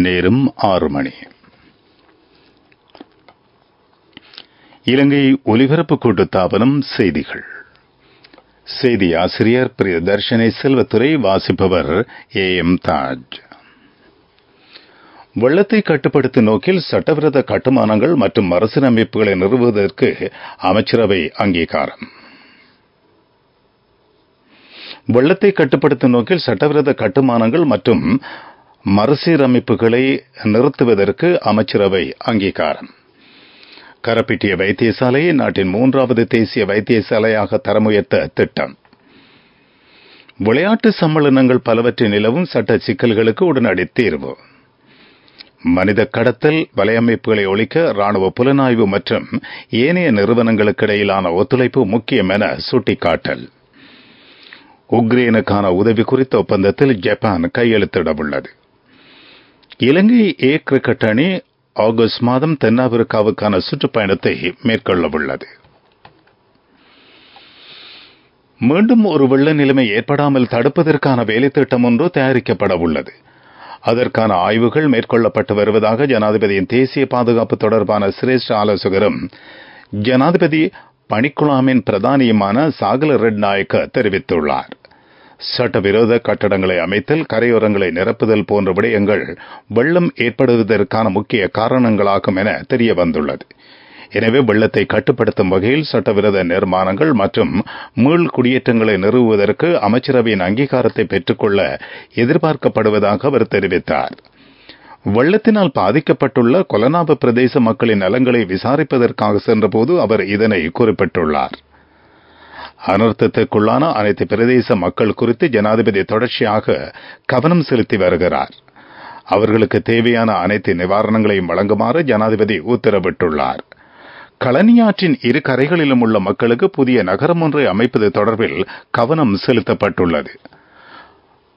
நேரம் 6 மணி. இலங்கை ஒலிபரப்பு கூட்டுத்தாபனம் செய்திகள். செய்தி ஆசிரியர் பிரியதர்ஷினி செல்வத்துறை. வாசிப்பவர் AM தாஜ். வெள்ளத்தை கட்டுப்படுத்தும் நோக்கில் சட்டவிரோத கட்டுமானங்கள் மற்றும் மறுசீரமைப்புகளை நிறுவுவதற்கு அமைச்சரவை அங்கீகாரம். வெள்ளத்தை கட்டுப்படுத்தும் நோக்கில் சட்டவிரோத கட்டுமானங்கள் மற்றும் மறுசீரமைப்புகளை நிறுத்துவதற்கு அமைச்சரவை அங்கீகாரம். கரப்பிட்டிய வைத்தியசாலையை நாட்டின் 3வது தேசிய வைத்தியசாலையாக தரம் உயர்த்த திட்டம். விளையாட்டு சம்மேளனங்கள் பலவற்றில் நிலவும் சட்ட சிக்கல்களுக்கு உடனடி தீர்வு. மனித கடத்தல் வலையமைப்புகளை ஒழிக்க ராணுவ புலனாய்வு மற்றும் ஏனைய நிறுவனங்களுக்கு இடையிலான ஒத்துழைப்பு முக்கியம் என சுட்டிக்காட்டல். உக்ரைனுக்கான உதவி குறித்த ஒப்பந்தத்தில் ஜப்பான் கையெழுத்திடவுள்ளது. இலங்கை ஏ கிரிக்கெட் அணி ஆகஸ்ட் மாதம் தென்னாப்பிரிக்காவுக்கான சுற்றுப்பயணத்தை மேற்கொள்ளவுள்ளது. மீண்டும் ஒரு வெள்ள நிலைமை ஏற்படாமல் தடுப்பதற்கான வேலை திட்டம் ஒன்று தயாரிக்கப்பட உள்ளது. அதற்கான ஆய்வுகள் மேற்கொள்ளப்பட்டு வருவதாக ஜனாதிபதியின் தேசிய பாதுகாப்பு தொடர்பான சிரேஷ்ட ஆலோசகரும் ஜனாதிபதி பணிக்குழாமின் பிரதானியுமான சாகல ரெட்நாயக்க தெரிவித்துள்ளார். சட்டவிரோத கட்டடங்களை அமைத்தல், கரையோரங்களை நிரப்புதல் போன்ற விடயங்கள் வெள்ளம் ஏற்படுவதற்கான முக்கிய காரணங்களாகும் என தெரிய வந்துள்ளது. எனவே வெள்ளத்தை கட்டுப்படுத்தும் வகையில் சட்டவிரோத நிர்மாணங்கள் மற்றும் மீள் குடியேற்றங்களை நிறுவுவதற்கு அமைச்சரவையின் அங்கீகாரத்தை பெற்றுக்கொள்ள எதிர்பார்க்கப்படுவதாக அவர் தெரிவித்தார். வெள்ளத்தினால் பாதிக்கப்பட்டுள்ள கொலனாப பிரதேச மக்களின் நலன்களை விசாரிப்பதற்காக சென்றபோது அவர் இதனை குறிப்பிட்டுள்ளார். அனர்த்தத்திற்குள்ளான அனைத்து பிரதேச மக்கள் குறித்து ஜனாதிபதி தொடர்ச்சியாக கவனம் செலுத்தி வருகிறார். அவர்களுக்கு தேவையான அனைத்து நிவாரணங்களையும் வழங்குமாறு ஜனாதிபதி உத்தரவிட்டுள்ளார். களனியாற்றின் இரு கரைகளிலும் உள்ள மக்களுக்கு புதிய நகரம் ஒன்றை அமைப்பது தொடர்பில் கவனம் செலுத்தப்பட்டுள்ளது.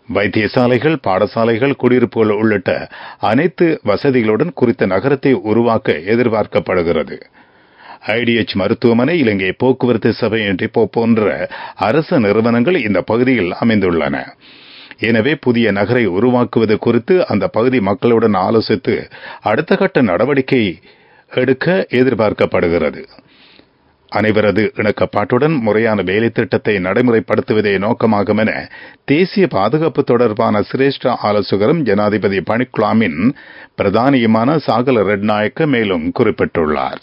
வைத்தியசாலைகள், பாடசாலைகள், குடியிருப்புகள் உள்ளிட்ட அனைத்து வசதிகளுடன் குறித்த நகரத்தை உருவாக்க எதிர்பார்க்கப்படுகிறது. IDH மருத்துவமனை, இலங்கை போக்குவரத்து சபை டிப்போ போன்ற அரசு நிறுவனங்கள் இந்த பகுதியில் அமைந்துள்ளன. எனவே புதிய நகரை உருவாக்குவது குறித்து அந்த பகுதி மக்களுடன் ஆலோசித்து அடுத்த கட்ட நடவடிக்கை எடுக்க எதிர்பார்க்கப்படுகிறது. அனைவரது இணக்கப்பாட்டுடன் முறையான வேலை திட்டத்தை நடைமுறைப்படுத்துவதே நோக்கமாகும் என தேசிய பாதுகாப்பு தொடர்பான சிரேஷ்ட ஆலோசகரும் ஜனாதிபதி பணிக்குழாமின் பிரதானியுமான சாகல ரெட்நாயக்க மேலும் குறிப்பிட்டுள்ளார்.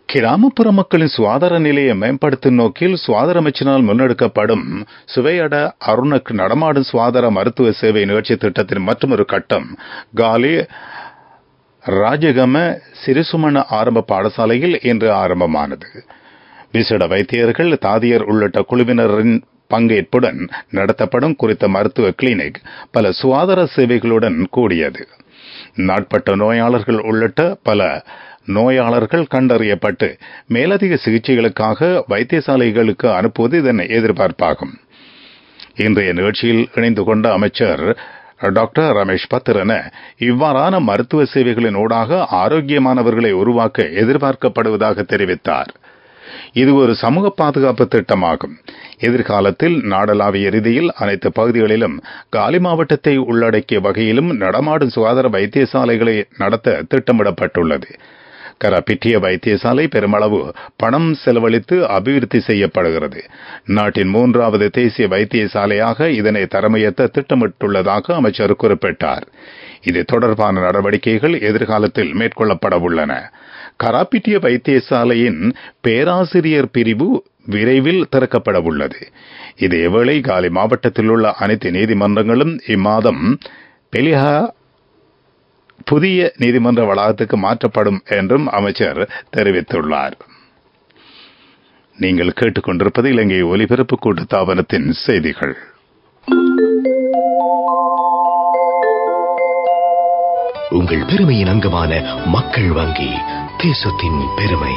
கிராமப்புற மக்களின் சுகாதார நிலையை மேம்படுத்தும் நோக்கில் சுகாதார அமைச்சினால் முன்னெடுக்கப்படும் சுவையட அருணக் நடமாடும் சுகாதார மருத்துவ சேவை நிகழ்ச்சி திட்டத்தின் மற்றொரு கட்டம் காலி ராஜகம சிறிசுமண ஆரம்ப பாடசாலையில் இன்று ஆரம்பமானது. விசேட வைத்தியர்கள், தாதியர் உள்ளிட்ட குழுவினரின் பங்கேற்புடன் நடத்தப்படும் குறித்த மருத்துவ கிளினிக் பல சுகாதார சேவைகளுடன் கூடியது. நாட்பட்ட நோயாளர்கள் உள்ளிட்ட பல நோயாளர்கள் கண்டறியப்பட்டு மேலதிக சிகிச்சைகளுக்காக வைத்தியசாலைகளுக்கு அனுப்புவது இதன் எதிர்பார்ப்பாகும். இன்றைய நிகழ்ச்சியில் இணைந்து கொண்ட அமைச்சர் டாக்டர் ரமேஷ் பத்திரன இவ்வாறான மருத்துவ சேவைகளின் ஊடாக ஆரோக்கியமானவர்களை உருவாக்க எதிர்பார்க்கப்படுவதாக தெரிவித்தார். இது ஒரு சமூக பாதுகாப்பு திட்டமாகும். எதிர்காலத்தில் நாடளாவிய ரீதியில் அனைத்து பகுதிகளிலும் காலி மாவட்டத்தை உள்ளடக்கிய வகையிலும் நடமாடும் சுகாதார வைத்தியசாலைகளை நடத்த திட்டமிடப்பட்டுள்ளது. கரப்பிட்டிய வைத்தியசாலை பெருமளவு பணம் செலவழித்து அபிவிருத்தி செய்யப்படுகிறது. நாட்டின் 3வது தேசிய வைத்தியசாலையாக இதனை தரமுயர்த்த திட்டமிட்டுள்ளதாக அமைச்சர் குறிப்பிட்டார். இது தொடர்பான நடவடிக்கைகள் எதிர்காலத்தில் மேற்கொள்ளப்பட உள்ளன. கராப்பிட்டிய வைத்தியசாலையின் பேராசிரியர் பிரிவு விரைவில் திறக்கப்பட உள்ளது. இதேவேளை காலி மாவட்டத்தில் உள்ள அனைத்து நீதிமன்றங்களும் இம்மாதம் பெலிஹா புதிய நீதிமன்ற வளாகத்துக்கு மாற்றப்படும் என்றும் அமைச்சர் தெரிவித்துள்ளார். நீங்கள் கேட்டுக்கொண்டிருப்பது இலங்கை ஒலிபரப்பு கூட்டுத்தாபனத்தின் செய்திகள். உங்கள் பெருமையின் அங்கமான மக்கள் வங்கி, தேசத்தின் பெருமை.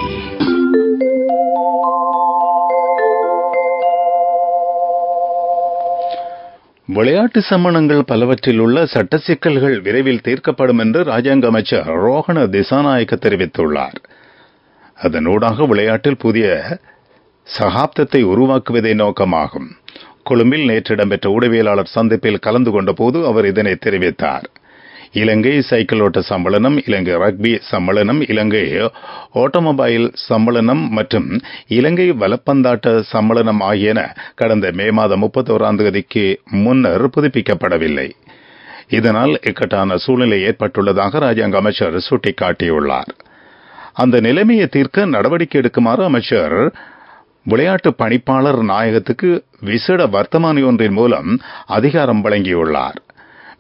விளையாட்டு சம்மேளனங்கள் பலவற்றில் உள்ள சட்ட சிக்கல்கள் விரைவில் தீர்க்கப்படும் என்று ராஜாங்க அமைச்சர் ரோஹண திசாநாயக்க தெரிவித்துள்ளார். அதனூடாக விளையாட்டில் புதிய சகாப்தத்தை உருவாக்குவதே நோக்கமாகும். கொழும்பில் நேற்று இடம்பெற்ற ஊடகவியலாளர் சந்திப்பில் கலந்து கொண்ட போது அவர் இதனை தெரிவித்தார். இலங்கை சைக்கிள் ஓட்ட சம்மேளனம், இலங்கை ரக்பி சம்மேளனம், இலங்கை ஆட்டோமொபைல் சம்மேளனம் மற்றும் இலங்கை வலப்பந்தாட்ட சம்மேளனம் ஆகியன கடந்த மே மாதம் 31ஆம் தேதிக்கு முன்னர் புதுப்பிக்கப்படவில்லை. இதனால் இக்கட்டான சூழ்நிலை ஏற்பட்டுள்ளதாக ராஜாங்க அமைச்சர் சுட்டிக்காட்டியுள்ளார். அந்த நிலைமையை தீர்க்க நடவடிக்கை எடுக்குமாறு அமைச்சர் விளையாட்டு பணிப்பாளர் நாயகத்துக்கு விசேட வர்த்தமானி ஒன்றின் மூலம் அதிகாரம் வழங்கியுள்ளார்.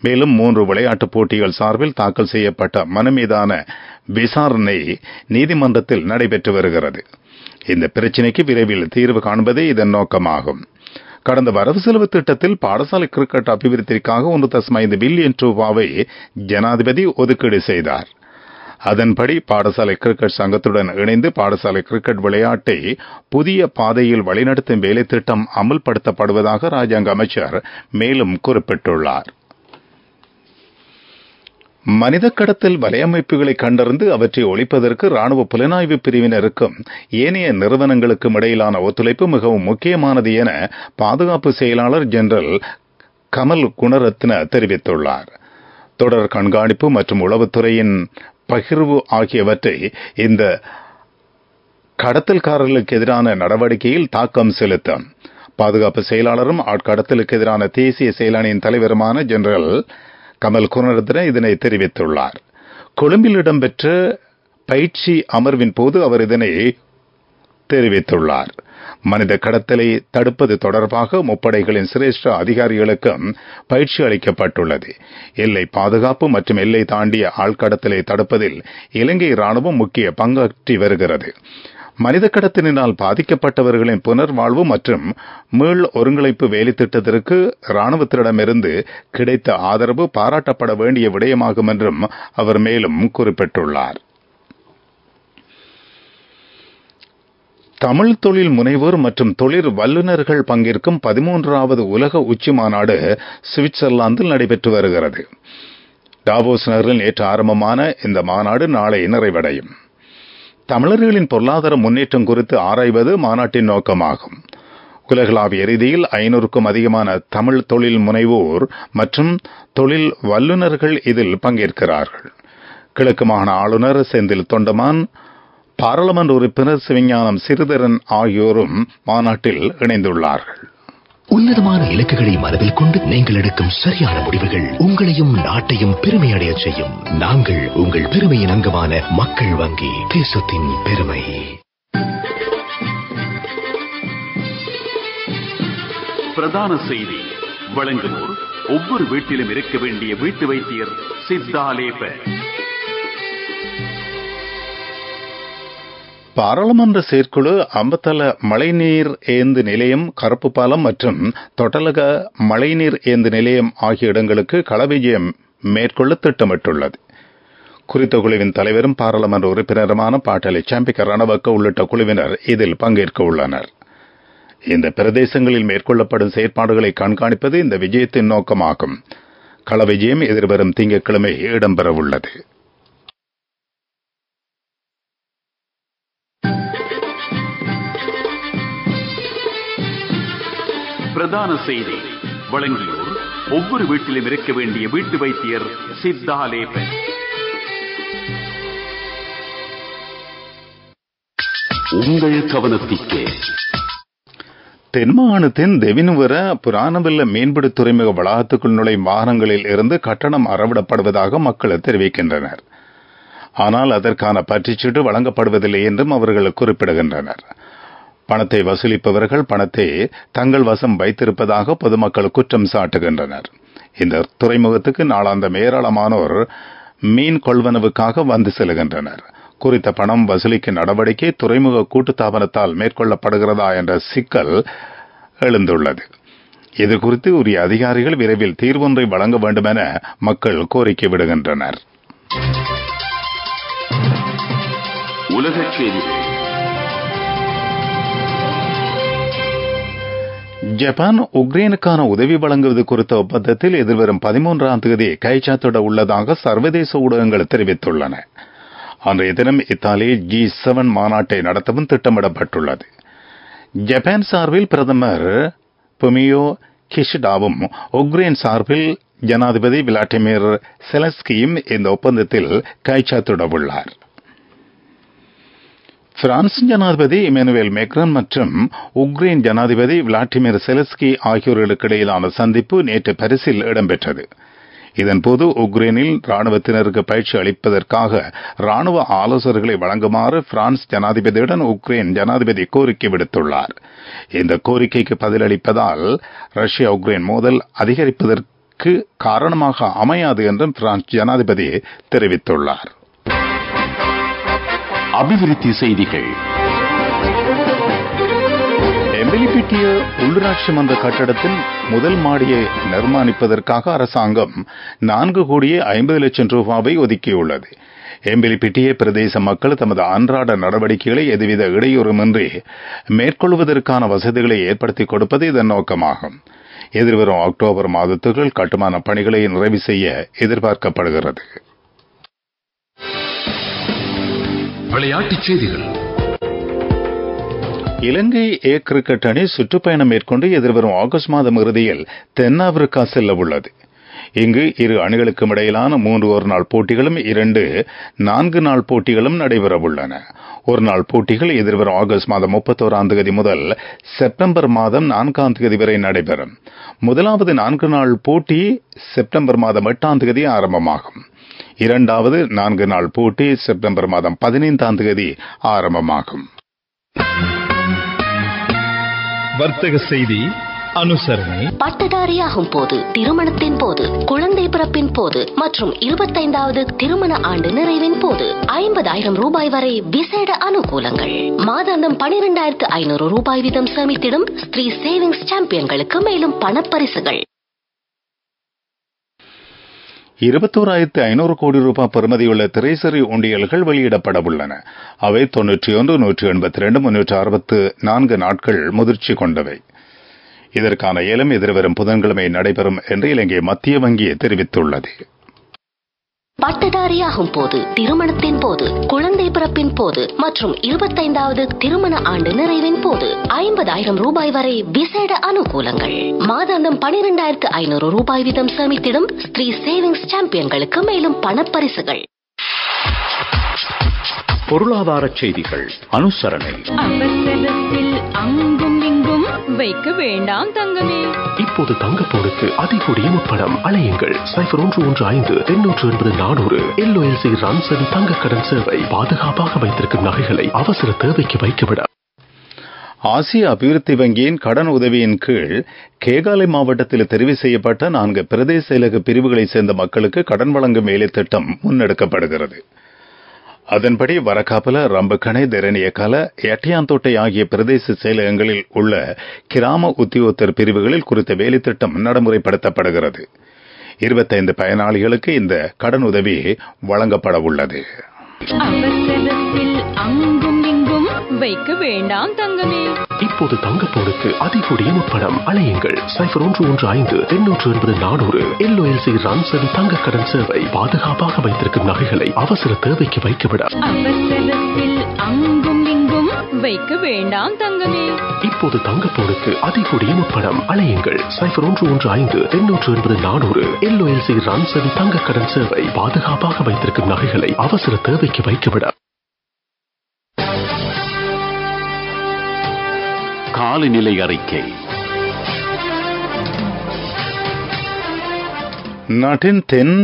மேலும் 3 விளையாட்டுப் போட்டிகள் சார்பில் தாக்கல் செய்யப்பட்ட மனு மீதான விசாரணை நீதிமன்றத்தில் நடைபெற்று வருகிறது. இந்த பிரச்சினைக்கு விரைவில் தீர்வு காண்பதே இதன் நோக்கமாகும். கடந்த வரவு செலவு திட்டத்தில் பாடசாலை கிரிக்கெட் அபிவிருத்திற்காக 1.5 பில்லியன் ரூபாவை ஜனாதிபதி ஒதுக்கீடு செய்தார். அதன்படி பாடசாலை கிரிக்கெட் சங்கத்துடன் இணைந்து பாடசாலை கிரிக்கெட் விளையாட்டை புதிய பாதையில் வழிநடத்தும் வேலை திட்டம் அமல்படுத்தப்படுவதாக ராஜாங்க அமைச்சர் மேலும் குறிப்பிட்டுள்ளார். மனித கடத்தல் வலையமைப்புகளை கண்டறிந்து அவற்றை ஒழிப்பதற்கு ராணுவ புலனாய்வு பிரிவினருக்கும் ஏனைய நிறுவனங்களுக்கும் இடையிலான ஒத்துழைப்பு மிகவும் முக்கியமானது என பாதுகாப்பு செயலாளர் ஜெனரல் கமல் குணரத்ன தெரிவித்துள்ளார். தொடர் கண்காணிப்பு மற்றும் உளவுத்துறையின் பகிர்வு ஆகியவற்றை இந்த கடத்தல்காரர்களுக்கு எதிரான நடவடிக்கையில் தாக்கம் செலுத்தும். பாதுகாப்பு செயலாளரும் ஆட்கடத்தலுக்கு எதிரான தேசிய செயலணியின் தலைவருமான ஜெனரல் கமல் குணரத்ன இதனை தெரிவித்துள்ளார். கொழும்பில் இடம்பெற்ற பயிற்சி அமர்வின் போது அவர் இதனை தெரிவித்துள்ளார். மனித கடத்தலை தடுப்பது தொடர்பாக முப்படைகளின் சிரேஷ்ட அதிகாரிகளுக்கும் பயிற்சி அளிக்கப்பட்டுள்ளது. எல்லை பாதுகாப்பு மற்றும் எல்லை தாண்டிய ஆழ்கடத்தலை தடுப்பதில் இலங்கை ராணுவம் முக்கிய பங்காற்றி வருகிறது. மனித கடத்தலினால் பாதிக்கப்பட்டவர்களின் புனர்வாழ்வு மற்றும் மீள் ஒருங்கிணைப்பு வேலை திட்டத்திற்கு ராணுவத்திடமிருந்து கிடைத்த ஆதரவு பாராட்டப்பட வேண்டிய விடயமாகும் என்றும் அவர் மேலும் குறிப்பிட்டுள்ளார். தமிழ் தொழில் முனைவோர் மற்றும் தொழில் வல்லுநர்கள் பங்கேற்கும் 13வது உலக உச்சி மாநாடு சுவிட்சர்லாந்தில் நடைபெற்று வருகிறது. டாவோஸ் நகரில் நேற்று ஆரம்பமான இந்த மாநாடு நாளை நிறைவடையும். தமிழர்களின் பொருளாதார முன்னேற்றம் குறித்து ஆராய்வது மாநாட்டின் நோக்கமாகும். உலகளாவிய ரீதியில் 500க்கும் அதிகமான தமிழ் தொழில் முனைவோர் மற்றும் தொழில் வல்லுநர்கள் இதில் பங்கேற்கிறார்கள். கிழக்கு மாகாண ஆளுநர் செந்தில் தொண்டமான், பாராளுமன்ற உறுப்பினர் சிவஞானம் சிறிதரன் ஆகியோரும் மாநாட்டில் இணைந்துள்ளார்கள். உன்னதமான இலக்குகளை மனதில் கொண்டு நீங்கள் எடுக்கும் சரியான முடிவுகள் உங்களையும் நாட்டையும் பெருமையடைய செய்யும். நாங்கள் உங்கள் பெருமையின் அங்கமான மக்கள் வங்கி, தேசத்தின் பெருமை. பிரதான செய்தி வழங்குவோர் ஒவ்வொரு வீட்டிலும் இருக்க வேண்டிய வீட்டு வைத்தியர் சித்தாலேப. பாராளுமன்ற செயற்குழு அம்பத்தல மழைநீர் ஏந்து நிலையம், கருப்பு பாலம் மற்றும் தொட்டலக மழைநீர் ஏந்து நிலையம் ஆகிய இடங்களுக்கு களவிஜயம் மேற்கொள்ள திட்டமிட்டுள்ளது. குறித்த குழுவின் தலைவரும் பாராளுமன்ற உறுப்பினருமான பாட்டலி சாம்பிக்க ரணவக்க உள்ளிட்ட குழுவினர் இதில் பங்கேற்க உள்ளனர். இந்த பிரதேசங்களில் மேற்கொள்ளப்படும் செயற்பாடுகளை கண்காணிப்பது இந்த விஜயத்தின் நோக்கமாகும். களவிஜயம் எதிர்வரும் திங்கட்கிழமை இடம்பெறவுள்ளது. பிரதான செய்தி வழங்கியோர் ஒவ்வொரு வீட்டிலும் இருக்க வேண்டிய வீட்டு வைத்தியர் சித்தாலேப. உங்கள் கவனத்திற்கு தென்மாகாணத்தின் தெவினுவர புராணவெல்ல மீன்பிடி துறைமுக வளாகத்துக்குள் நுழையும் வாகனங்களில் இருந்து கட்டணம் அறவிடப்படுவதாக மக்கள் தெரிவிக்கின்றனர். ஆனால் அதற்கான பற்றிச்சீட்டு வழங்கப்படுவதில்லை என்றும் அவர்கள் குறிப்பிடுகின்றனர். பணத்தை வசூலிப்பவர்கள் பணத்தை தங்கள் வசம் வைத்திருப்பதாக பொதுமக்கள் குற்றம் சாட்டுகின்றனர். இந்த துறைமுகத்துக்கு நாளாந்தம் ஏராளமானோர் மீன் கொள்வனவுக்காக வந்து செல்கின்றனர். குறித்த பணம் வசூலிக்கும் நடவடிக்கை துறைமுக கூட்டுத்தாபனத்தால் மேற்கொள்ளப்படுகிறதா என்ற சிக்கல் எழுந்துள்ளது. இதுகுறித்து உரிய அதிகாரிகள் விரைவில் தீர்வொன்றை வழங்க வேண்டும் என மக்கள் கோரிக்கை விடுகின்றனர். உலகச் செய்திகள். ஜப்பான் உக்ரைனுக்கான உதவி வழங்குவது குறித்த ஒப்பந்தத்தில் எதிர்வரும் 13ஆம் தேதி கைச்சாத்திட உள்ளதாக சர்வதேச ஊடகங்கள் தெரிவித்துள்ளன. அன்றைய தினம் இத்தாலியில் G7 மாநாட்டை நடத்தவும் திட்டமிடப்பட்டுள்ளது. ஜப்பான் சார்பில் பிரதமர் பொமியோ கிஷிடாவும் உக்ரைன் சார்பில் ஜனாதிபதி விளாடிமிர் செலன்ஸ்கியும் இந்த ஒப்பந்தத்தில் கைச்சாத்திடவுள்ளார். பிரான்ஸ் ஜனாதிபதி இமானுவேல் மேக்ரான் மற்றும் உக்ரைன் ஜனாதிபதி விளாடிமிர் செலன்ஸ்கி ஆகியோர்களுக்கு இடையிலான சந்திப்பு நேற்று பாரிஸில் இடம்பெற்றது. இதன்போது உக்ரைனில் ராணுவத்தினருக்கு பயிற்சி அளிப்பதற்காக ராணுவ ஆலோசகர்களை வழங்குமாறு பிரான்ஸ் ஜனாதிபதியுடன் உக்ரைன் ஜனாதிபதி கோரிக்கை விடுத்துள்ளார். இந்த கோரிக்கைக்கு பதிலளிப்பதால் ரஷ்யா உக்ரைன் மோதல் அதிகரிப்பதற்கு காரணமாக அமையாது என்றும் பிரான்ஸ் ஜனாதிபதி தெரிவித்துள்ளார். அபிவிருத்தி செய்திகள். எம்பிலிபிட்டிய உள்ளூராட்சி மன்ற கட்டடத்தின் முதல் மாடியை நிர்மாணிப்பதற்காக அரசாங்கம் 4,50,00,000 ரூபாவை ஒதுக்கியுள்ளது. எம்பிலிபிட்டிய பிரதேச மக்கள் தமது அன்றாட நடவடிக்கைகளை எதுவித இடையூறுமின்றி மேற்கொள்வதற்கான வசதிகளை ஏற்படுத்திக் கொடுப்பது இதன் நோக்கமாகும். எதிர்வரும் அக்டோபர் மாதத்துக்குள் கட்டுமான பணிகளை நிறைவு செய்ய எதிர்பார்க்கப்படுகிறது. விளையாட்டுச் செய்திகள். இலங்கை ஏ கிரிக்கெட் அணி சுற்றுப்பயணம் மேற்கொண்டு எதிர்வரும் ஆகஸ்ட் மாதம் இறுதியில் தென்னாப்பிரிக்கா செல்ல உள்ளது. இங்கு இரு அணிகளுக்கும் இடையிலான 3 ஒருநாள் போட்டிகளும் 2 4 நாள் போட்டிகளும் நடைபெறவுள்ளன. ஒருநாள் போட்டிகள் எதிர்வரும் ஆகஸ்ட் மாதம் 31ஆம் தேதி முதல் செப்டம்பர் மாதம் 4ஆம் தேதி வரை நடைபெறும். முதலாவது 4 நாள் போட்டி செப்டம்பர் மாதம் 8ஆம் தேதி ஆரம்பமாகும். இரண்டாவது 4 நாள் போட்டி செப்டம்பர் மாதம் 15ஆம் தேதி ஆரம்பமாகும். வர்த்தக செய்தி அனுசரணை. பட்டதாரியாகும் போது, திருமணத்தின் போது, குழந்தை பிறப்பின் போது மற்றும் 25வது திருமண ஆண்டு நிறைவின் போது 50,000 ரூபாய் வரை விசேட அனுகூலங்கள். மாதாந்தம் 12,500 ரூபாய் வீதம் சேமித்திடும் ஸ்ரீ சேவிங்ஸ் சாம்பியன்களுக்கு மேலும் பணப்பரிசுகள். 21,500 கோடி ரூபாய் பெறுமதியுள்ள திரைசரி உண்டியல்கள் வெளியிடப்பட உள்ளன. அவை 91, 182, 364 நாட்கள் முதிர்ச்சி கொண்டவை. இதற்கான ஏலம் எதிர்வரும் புதன்கிழமை நடைபெறும் என்று இலங்கை மத்திய வங்கி தெரிவித்துள்ளது. பட்டதாரியாகும் போது, திருமணத்தின் போது, குழந்தை பிறப்பின் போது மற்றும் 25வது திருமண ஆண்டு நிறைவின் போது 50,000 ரூபாய் வரை விசேட அனுகூலங்கள். மாதாந்தம் 12,500 ரூபாய் வீதம் சேமித்திடும் ஸ்ரீ சேவிங்ஸ் சாம்பியன்களுக்கு மேலும் பணப்பரிசுகள். பொருளாதார செய்திகள் அனுசரணை. அவசரத்தில் அங்கும் இங்கும் வைக்க வேண்டாம் தங்கமே. இப்போது தங்கப்போனுக்கு அதிகூடிய முப்பணம் அலையுங்கள். 0115-880-400 LOLC ரன்சவி தங்க கடன் சேவை. பாதுகாப்பாக வைத்திருக்கும் நகைகளை அவசர தேவைக்கு வைக்கவிட. ஆசிய அபிவிருத்தி வங்கியின் கடன் உதவியின் கீழ் கேகாலை மாவட்டத்தில் தெரிவு செய்யப்பட்ட 4 பிரதேச செயலக பிரிவுகளைச் சேர்ந்த மக்களுக்கு கடன் வழங்கும் வேலை திட்டம் முன்னெடுக்கப்படுகிறது. அதன்படி வரக்காப்பல, ரம்புக்கணை, தெரணியக்கால, எட்டியாந்தோட்டை ஆகிய பிரதேச செயலகங்களில் உள்ள கிராம உத்தியோகத்தர் பிரிவுகளில் குறித்த வேலை திட்டம் நடைமுறைப்படுத்தப்படுகிறது. 25 பயனாளிகளுக்கு இந்த கடன் உதவி வழங்கப்பட உள்ளது. அவசரத்தில் அங்கும் இங்கும் வைக்க வேண்டாம் தங்கமே. இப்போது தங்கப்போனுக்கு அதிகூடிய முப்பணம் அலையுங்கள். 0115-880-400 LOLC ரன்சவி தங்க கடன் சேவை. பாதுகாப்பாக வைத்திருக்கும் நகைகளை அவசர தேவைக்கு வைக்கவிட. அவசரத்தில் அங்கும் இங்கும் வைக்க வேண்டாம் தங்கமே. இப்போது தங்கப்போனுக்கு அதிகூடிய முப்பணம் அலையுங்கள். 0115-880-400 LOLC ரன்சவி தங்க கடன் சேவை. பாதுகாப்பாக வைத்திருக்கும் நகைகளை அவசர தேவைக்கு வைக்கவிட. காலநிலை அறிக்கை. நாட்டின் தென்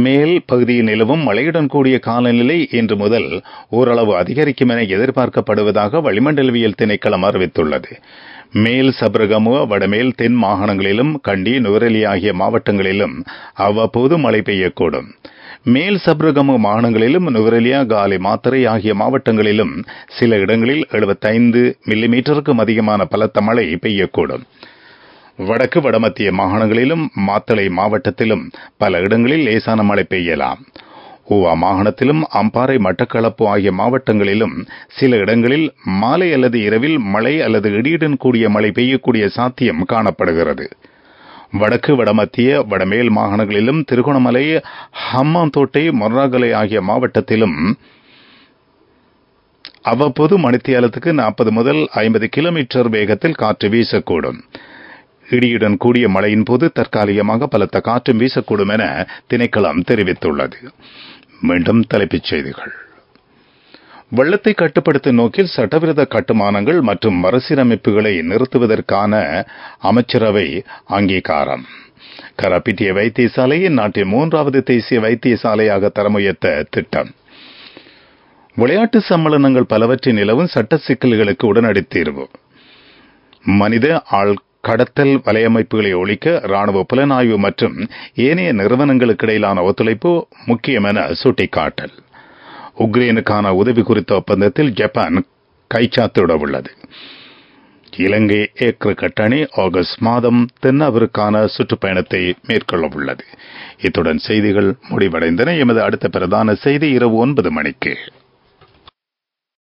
மேல் பகுதியில் நிலவும் மழையுடன் கூடிய காலநிலை இன்று முதல் ஓரளவு அதிகரிக்கும் என எதிர்பார்க்கப்படுவதாக வளிமண்டலவியல் திணைக்களம் அறிவித்துள்ளது. மேல் சப்ரகமுவ, வடமேல் தென் மாகாணங்களிலும் கண்டி, நுவரெலியா ஆகிய மாவட்டங்களிலும் அவ்வப்போது மழை பெய்யக்கூடும். மேல் சப்ரகமு மாகாணங்களிலும் நுவரெலியா, காலி, மாத்தறை ஆகிய மாவட்டங்களிலும் சில இடங்களில் 75 மில்லிமீட்டருக்கும் அதிகமான பலத்த மழை பெய்யக்கூடும். வடக்கு வடமத்திய மாகாணங்களிலும் மாத்தளை மாவட்டத்திலும் பல இடங்களில் லேசான மழை பெய்யலாம். ஊவா மாகாணத்திலும் அம்பாறை, மட்டக்களப்பு ஆகிய மாவட்டங்களிலும் சில இடங்களில் மாலை அல்லது இரவில் மழை அல்லது இடியுடன் கூடிய மழை பெய்யக்கூடிய சாத்தியம் காணப்படுகிறது. வடக்கு வடமத்திய வடமேல் மாகாணங்களிலும் திருகோணமலை, ஹம்மாந்தோட்டை, மொர்ராகலை ஆகிய மாவட்டத்திலும் அவ்வப்போது மணித்தியாலத்துக்கு 40 முதல் 50 கிலோமீட்டர் வேகத்தில் காற்று வீசக்கூடும். இடியுடன் கூடிய மழையின் போது தற்காலிகமாக பலத்த காற்றும் வீசக்கூடும் என திணைக்களம் தெரிவித்துள்ளது. மீண்டும் தலைப்புச் செய்திகள். வெள்ளத்தை கட்டுப்படுத்தும் நோக்கில் சட்டவிரோத கட்டுமானங்கள் மற்றும் மறுசீரமைப்புகளை நிறுத்துவதற்கான அமைச்சரவை அங்கீகாரம். கராபிட்டிய வைத்தியசாலையை நாட்டின் 3வது தேசிய வைத்தியசாலையாக தரம் உயர்த்த திட்டம். விளையாட்டு சம்மேளனங்கள் பலவற்றின் நிலவும் சட்ட சிக்கல்களுக்கு உடனடி தீர்வு. மனித ஆள் கடத்தல் வலையமைப்புகளை ஒழிக்க ராணுவ புலனாய்வு மற்றும் ஏனைய நிறுவனங்களுக்கு இடையிலான ஒத்துழைப்பு முக்கியம் என சுட்டிக்காட்டல். உக்ரைனுக்கான உதவி குறித்த ஒப்பந்தத்தில் ஜப்பான் கைச்சாத்திட உள்ளது. இலங்கை கிரிக்கெட் அணி ஆகஸ்ட் மாதம் தென்னாப்பிரிக்கான சுற்றுப்பயணத்தை மேற்கொள்ள உள்ளது. இத்துடன் செய்திகள் முடிவடைந்தன. எமது அடுத்த பிரதான செய்தி இரவு 9 மணிக்கு.